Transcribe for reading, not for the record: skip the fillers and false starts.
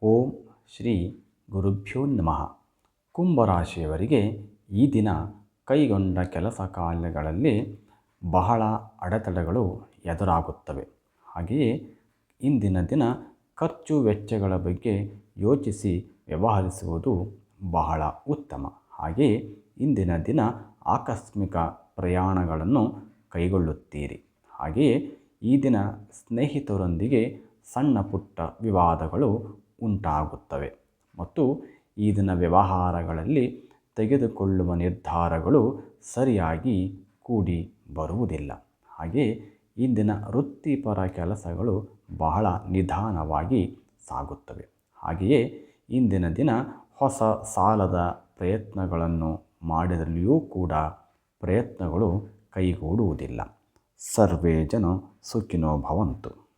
ಓಂ ಶ್ರೀ ಗುರುಭ್ಯೋ ನಮಃ. ಕುಂಭರಾಶಿಯವರಿಗೆ ಈ ದಿನ ಕೈಗೊಂಡ ಕೆಲಸ ಕಾರ್ಯಗಳಲ್ಲಿ ಬಹಳ ಅಡೆತಡೆಗಳು ಎದುರಾಗುತ್ತವೆ. ಹಾಗೆಯೇ ಇಂದಿನ ದಿನ ಖರ್ಚು ವೆಚ್ಚಗಳ ಬಗ್ಗೆ ಯೋಚಿಸಿ ವ್ಯವಹರಿಸುವುದು ಬಹಳ ಉತ್ತಮ. ಹಾಗೆಯೇ ಇಂದಿನ ದಿನ ಆಕಸ್ಮಿಕ ಪ್ರಯಾಣಗಳನ್ನು ಕೈಗೊಳ್ಳುತ್ತೀರಿ. ಹಾಗೆಯೇ ಈ ದಿನ ಸ್ನೇಹಿತರೊಂದಿಗೆ ಸಣ್ಣ ಪುಟ್ಟ ವಿವಾದಗಳು ಉಂಟಾಗುತ್ತವೆ ಮತ್ತು ಈ ದಿನ ವ್ಯವಹಾರಗಳಲ್ಲಿ ತೆಗೆದುಕೊಳ್ಳುವ ನಿರ್ಧಾರಗಳು ಸರಿಯಾಗಿ ಕೂಡಿ ಬರುವುದಿಲ್ಲ. ಹಾಗೆಯೇ ಇಂದಿನ ವೃತ್ತಿಪರ ಕೆಲಸಗಳು ಬಹಳ ನಿಧಾನವಾಗಿ ಸಾಗುತ್ತವೆ. ಹಾಗೆಯೇ ಇಂದಿನ ದಿನ ಹೊಸ ಸಾಲದ ಪ್ರಯತ್ನಗಳನ್ನು ಮಾಡಿದಲ್ಲಿಯೂ ಕೂಡ ಪ್ರಯತ್ನಗಳು ಕೈಗೂಡುವುದಿಲ್ಲ. ಸರ್ವೇ ಜನ ಸುಖಿನೋ ಭವಂತು.